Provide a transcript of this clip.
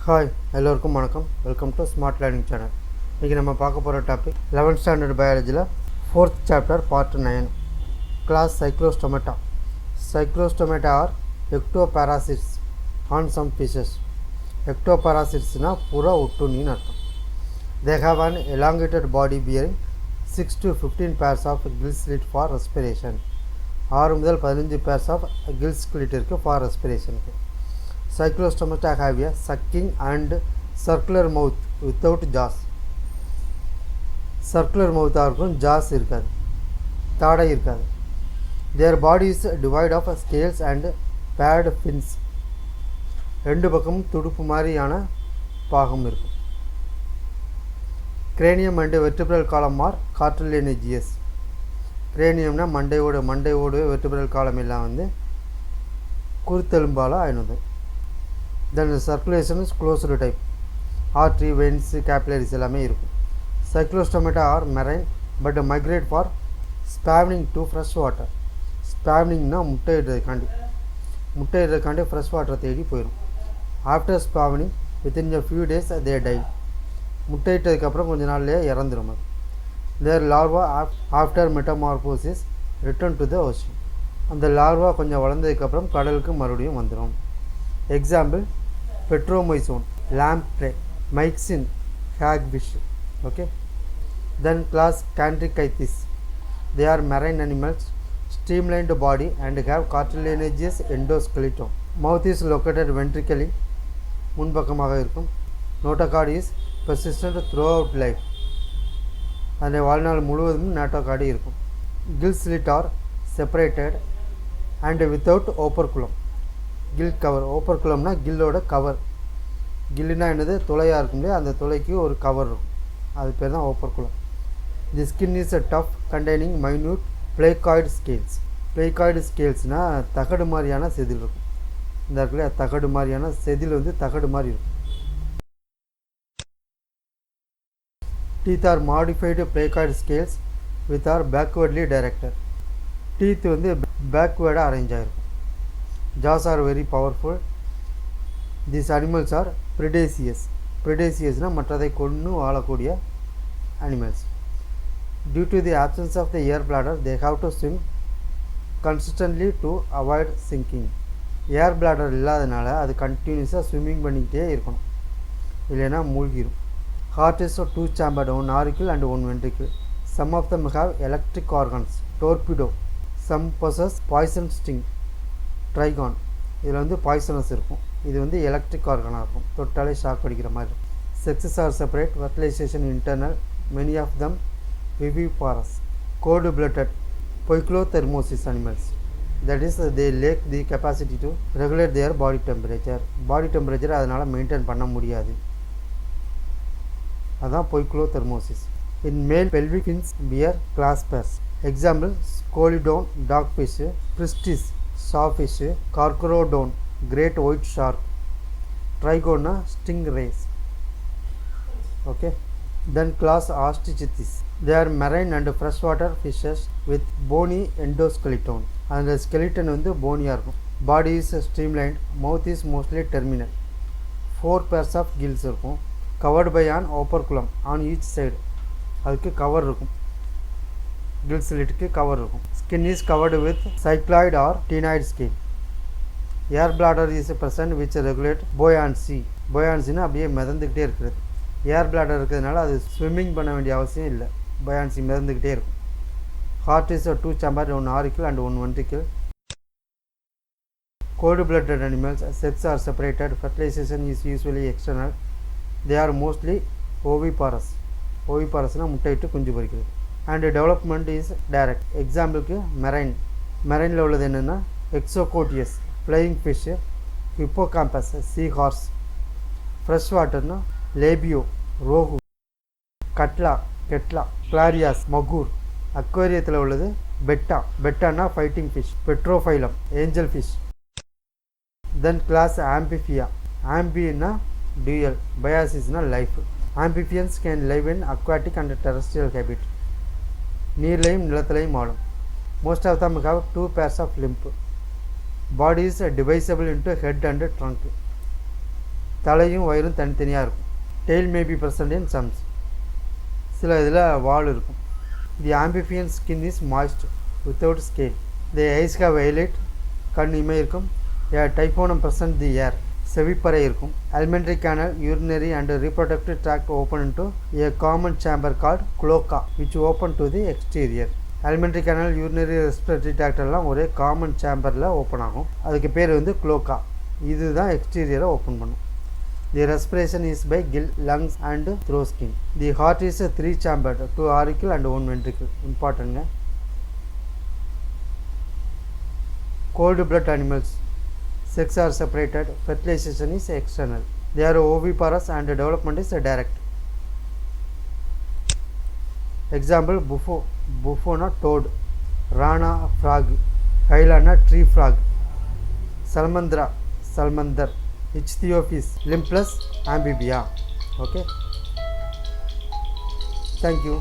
Hi எல்லோருக்கும் வணக்கம். Welcome to smart learning channel. இன்றைக்கி நம்ம பார்க்க போகிற டாபிக் 11th ஸ்டாண்டர்ட் பயாலஜியில் 4th chapter part 9 class cyclostomata. Cyclostomata are ectoparasites on some fishes. எக்டோபாராசிட்ஸ்னால் புற ஒட்டுண்ணின்னு அர்த்தம். They have an elongated body bearing 6 to 15 pairs of gill slit for respiration. 6 முதல் 15 pairs of gill slit இருக்குது for respiration. Cyclostomata have a sucking and circular mouth without jaws. Circular mouth இருக்கும், jaws இருக்காது, தாடை இருக்காது. Their body is devoid of scales and paired fins. ரெண்டு பக்கமும் துடுப்பு மாதிரியான பாகம் இருக்கும். Cranium and vertebral column are cartilaginous. Craniumனா மண்டையோடு vertebral column எல்லாம் வந்து குருத்தெலும்பால் ஆயினது. Then the circulation is closed type. Artery, veins, capillaries எல்லாமே இருக்கும். Cyclostomata are marine but migrate for spawning to fresh water. Spawningனா முட்டையிடுறதுக்காண்டி fresh water தேடி போயிடும். After spawning within a few days they die. முட்டையிட்டதுக்கப்புறம் கொஞ்ச நாள்லேயே இறந்துடும் அது. Their larva after metamorphosis return to the ocean. அந்த larva கொஞ்சம் வளர்ந்ததுக்கப்புறம் கடலுக்கு மறுபடியும் வந்துடும். Example, Petromyzone, lamprey, myxin, hagfish. Okay. Then class chondrichthyes. They are marine animals, streamlined body and have cartilaginous endoskeleton. Mouth is located ventrically, முன்பக்கமாக இருக்கும். Notochord is persistent throughout life. அந்த வாழ்நாள் முழுவதும் notochord இருக்கும். Gill slit are separated and without operculum. Gill cover. ஓப்பர்குலம்னா கில்லோட cover. கில்லுனா என்னது, துளையாக இருக்கும் இல்லையா, அந்த துளைக்கு ஒரு கவர் இருக்கும், அது பேர் தான் ஓப்பர்குலம். The skin is a tough containing minute placoid scales. Placoid ஸ்கேல்ஸ்னால் தகடு மாதிரியான செதில் இருக்கும். இந்த இடத்துல தகடு மாதிரியான செதில் வந்து தகடு மாதிரி இருக்கும். Teeth are modified placoid scales with are backwardly directed. Teeth வந்து பேக்வேர்டாக அரேஞ்ச் ஆகிருக்கும். Jaws are very powerful. These animals are predaceous. Predaceousனா மற்றதை கொன்று வாழக்கூடிய animals. Due to the absence of the air bladder, they have to swim consistently to avoid sinking. Air bladder இல்லாதனால அது கண்டினியூஸாக ஸ்விம்மிங் பண்ணிக்கிட்டே இருக்கணும், இல்லைன்னா மூழ்கிடும். Heart is two chambered, one auricle and one ventricle. Some of them have electric organs. Torpedo. Some possess poison sting. ட்ரைகான், இதில் வந்து poisonous இருக்கும், இது வந்து எலக்ட்ரிக் ஆர்கனாக இருக்கும், தொட்டாலே ஷாக் அடிக்கிற மாதிரி இருக்கும். Sexes are separate, fertilisation internal, many of them viviparous. Cold blooded poikilothermous animals, that is they lack the capacity to regulate their body temperature. Body temperature அதனால் மெயின்டைன் பண்ண முடியாது, அதுதான் poikilothermous. In male pelvic fins bear claspers. Example, Scoliodon dogfish, Pristis sawfish, carcharodon great white shark, trigona stingrays. Okay. Then class Osteichthyes. They are marine and freshwater fishes with bony endoskeleton. And the skeleton வந்து போனியாக இருக்கும். Body is streamlined, mouth is mostly terminal. 4 pairs of gills இருக்கும். Covered by an operculum on each side. அதுக்கு cover இருக்கும், gill ஸ்லிட்டுக்கு cover இருக்கும். Skin is covered with cycloid or ctenoid skin. Air bladder is present which regulate buoyancy. buoyancyனா அப்படியே மிதந்துக்கிட்டே இருக்கிறது. ஏர் bladder இருக்கிறதுனால அது ஸ்விம்மிங் பண்ண வேண்டிய அவசியம் இல்லை, buoyancy மிதந்துக்கிட்டே இருக்கும். Heart is two chambered, one auricle and one ventricle. Cold blooded animals, sex are separated, fertilization is usually external. They are mostly oviparous. oviparous னா முட்டையிட்டு குஞ்சு பொரிக்கிறது. And development is direct. எக்ஸாம்பிளுக்கு மெரைனில் உள்ளது என்னென்னா Exocoetus flying fish, Hippocampus seahorse. Fresh வாட்டர்னா Labeo rohu, Catla, Clarias magur. அக்வேரியத்தில் உள்ளது பெட்டானா fighting fish, Pterophyllum angelfish. Then class Amphibia. ஆம்பின்னா டியூயல், பயாசிஸ்னா life. Amphibians can live in aquatic and terrestrial habitat. நீர்லையும் நிலத்திலையும் ஆடும். Most of them have 2 pairs of limb. Body is divisible into head and trunk. தலையும் வயிறும் தனித்தனியாக இருக்கும். Tail may be present in some. சில இதில் வால் இருக்கும். The amphibian skin is moist without scale. The eyes have eyelid, கண் இமை இருக்கும். ஏ டைஃபோனம் present தி ஏர், செவிப்பறை இருக்கும். alimentary canal, urinary and reproductive tract open into a common chamber called cloaca which open to the exterior. alimentary canal, urinary, respiratory tract எல்லாம் ஒரே common சேம்பரில் open ஆகும். அதுக்கு பேர் வந்து cloaca. இதுதான் எக்ஸ்டீரியரை ஓப்பன் பண்ணும். The respiration is by gill, lungs and through skin. The heart is 3 chambered, 2 auricle and 1 ventricle. Important. Cold blood animals. Sex are separated. Fertilization is external. They are oviparous and development is direct. Example: Buffona toad, Rana frog, Hylana tree frog, Salmandra salamander, Ichthyophis limbless Amphibia. Okay. Thank you.